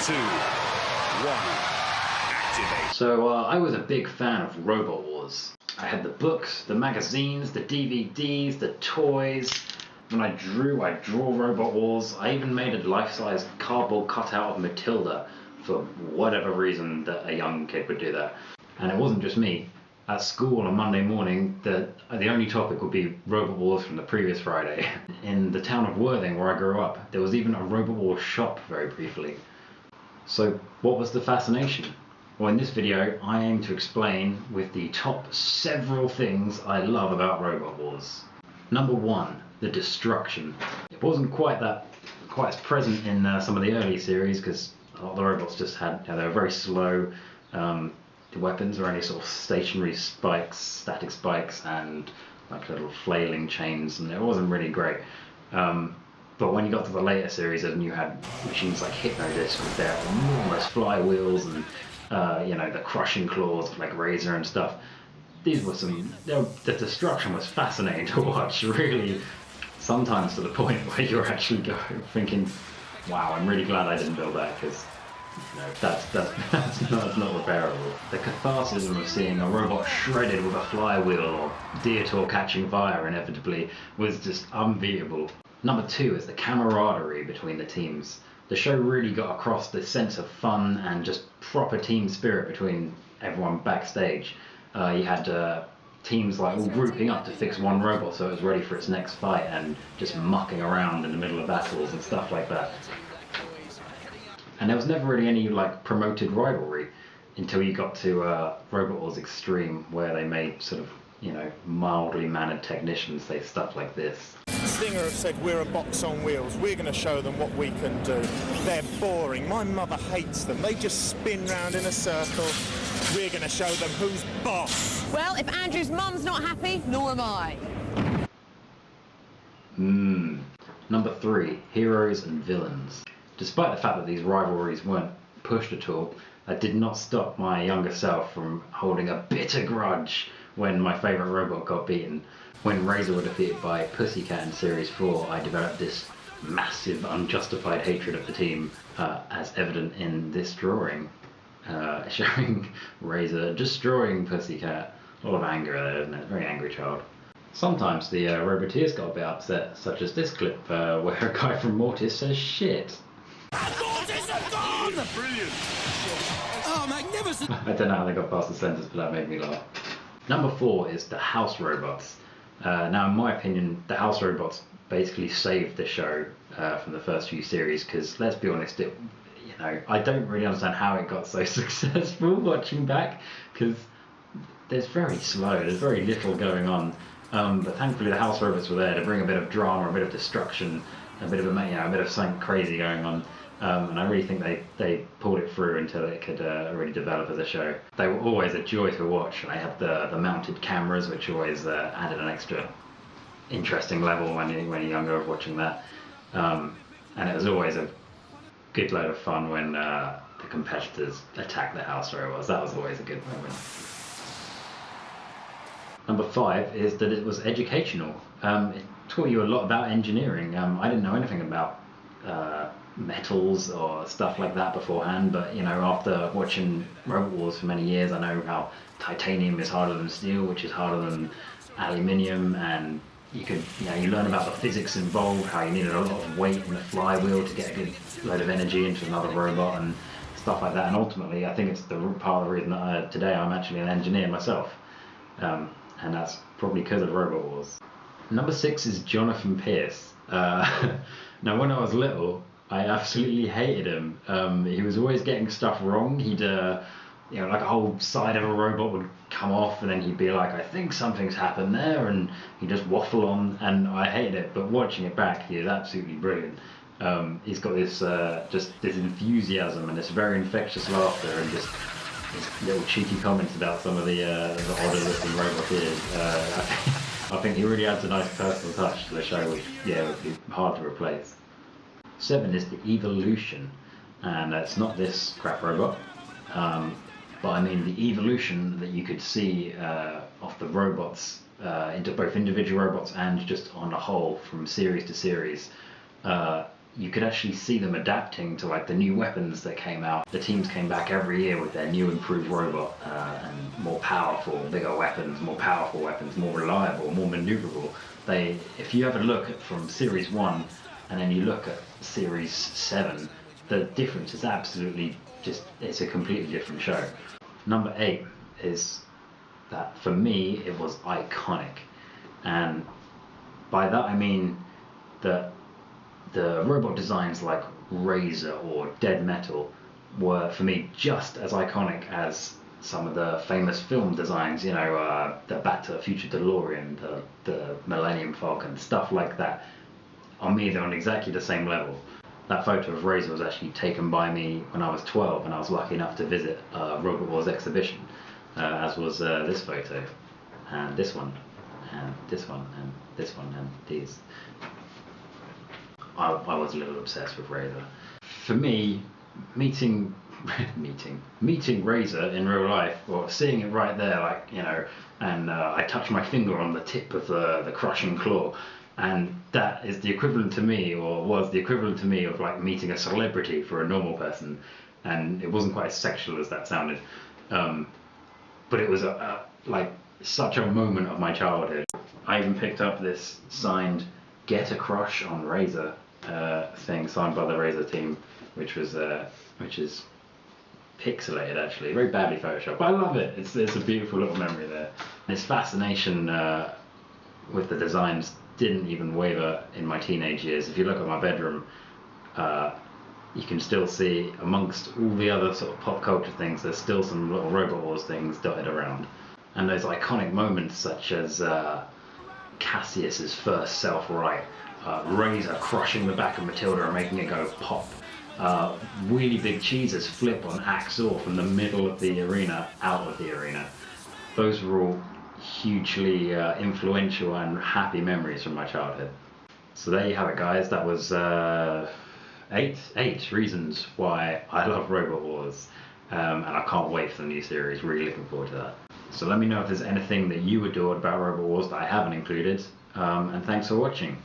2, 1, activate. So I was a big fan of Robot Wars. I had the books, the magazines, the DVDs, the toys. When I draw Robot Wars. I even made a life-size cardboard cutout of Matilda for whatever reason that a young kid would do that. And it wasn't just me. At school on Monday morning, the only topic would be Robot Wars from the previous Friday. In the town of Worthing, where I grew up, there was even a Robot Wars shop very briefly. So what was the fascination? Well, in this video, I aim to explain with the top several things I love about Robot Wars. Number 1, the destruction. It wasn't quite as present in some of the early series because a lot of the robots just had, they were very slow. The weapons were only sort of stationary spikes, static spikes, and like little flailing chains, and it wasn't really great. But when you got to the later series and you had machines like Hypnodisc with their enormous flywheels and the crushing claws like Razor and stuff, these were the destruction was fascinating to watch, really, sometimes to the point where you're actually thinking, wow, I'm really glad I didn't build that, because that's not repairable. The catharsis of seeing a robot shredded with a flywheel or Dietor catching fire inevitably was just unbeatable. Number 2 is the camaraderie between the teams. The show really got across the sense of fun and just proper team spirit between everyone backstage. You had teams like all grouping up to fix one robot so it was ready for its next fight and just mucking around in the middle of battles and stuff like that. And there was never really any promoted rivalry until you got to Robot Wars Extreme, where they made sort of mildly mannered technicians say stuff like this. Stinger have said we're a box on wheels. We're going to show them what we can do. They're boring. My mother hates them. They just spin round in a circle. We're going to show them who's boss. Well, if Andrew's mum's not happy, nor am I. Number 3, heroes and villains. Despite the fact that these rivalries weren't pushed at all, that did not stop my younger self from holding a bitter grudge when my favourite robot got beaten. When Razor were defeated by Pussycat in Series 4, I developed this massive, unjustified hatred of the team, as evident in this drawing, showing Razor destroying Pussycat. A lot of anger there, isn't it? Very angry child. Sometimes the Roboteers got a bit upset, such as this clip, where a guy from Mortis says shit. Mortis are gone! Brilliant! Oh, magnificent! I don't know how they got past the sentence, but that made me laugh. Number 4 is the house robots. Now, in my opinion, the house robots basically saved the show from the first few series, because let's be honest, I don't really understand how it got so successful watching back, because there's very little going on. But thankfully the house robots were there to bring a bit of drama, a bit of destruction, a bit of something crazy going on. And I really think they pulled it through until it could really develop as a show. They were always a joy to watch. I had the mounted cameras, which always added an extra interesting level when you're younger of watching that. And it was always a good load of fun when the competitors attacked the house robots. That was always a good moment. Number 5 is that it was educational. It taught you a lot about engineering. I didn't know anything about metals or stuff like that beforehand, but after watching Robot Wars for many years, I know how titanium is harder than steel, which is harder than aluminium, and you learn about the physics involved, how you needed a lot of weight in the flywheel to get a good load of energy into another robot and stuff like that. And ultimately, I think it's the part of the reason that today I'm actually an engineer myself, and that's probably because of Robot Wars. Number 6 is Jonathan Pierce. Now, when I was little, I absolutely hated him. He was always getting stuff wrong. He'd, like a whole side of a robot would come off, and then he'd be like, I think something's happened there, and he'd just waffle on, and I hated it. But watching it back, he is absolutely brilliant. He's got this this enthusiasm and this very infectious laughter, and just his little cheeky comments about some of the odder-looking roboteers. I think he really adds a nice personal touch to the show, which would be hard to replace. 7 is the evolution, and it's not this crap robot, but I mean the evolution that you could see of the robots into both individual robots and just on a whole from series to series. you could actually see them adapting to like the new weapons that came out. The teams came back every year with their new improved robot and more powerful, bigger weapons, more powerful weapons, more reliable, more maneuverable. If you have a look at from Series 1 and then you look at Series 7, the difference is absolutely it's a completely different show. Number 8 is that for me it was iconic, and by that I mean that the robot designs like Razor or Dead Metal were for me just as iconic as some of the famous film designs, the Back to the Future DeLorean, the Millennium Falcon, stuff like that. On me, they're on exactly the same level. That photo of Razor was actually taken by me when I was 12, and I was lucky enough to visit a Robot Wars exhibition, as was this photo, and this one, and this one, and this one, and these. I was a little obsessed with Razor. For me, meeting Razor in real life, or seeing it right there, and I touched my finger on the tip of the crushing claw, and that is the equivalent to me, or was the equivalent to me, of like meeting a celebrity for a normal person. And it wasn't quite as sexual as that sounded, but it was like such a moment of my childhood. I even picked up this signed "Get a Crush on Razor" thing signed by the Razor team, which is pixelated actually, very badly photoshopped, but I love it. It's a beautiful little memory there. This fascination with the designs didn't even waver in my teenage years. If you look at my bedroom, you can still see amongst all the other sort of pop culture things, there's still some little Robot Wars things dotted around. And those iconic moments such as Cassius's first self-right, Razor crushing the back of Matilda and making it go pop, really big cheeses flip on Axel from the middle of the arena out of the arena. Those were all hugely influential and happy memories from my childhood. So there you have it, guys. That was 8 reasons why I love Robot Wars, and I can't wait for the new series. Really looking forward to that. So let me know if there's anything that you adored about Robot Wars that I haven't included, and thanks for watching.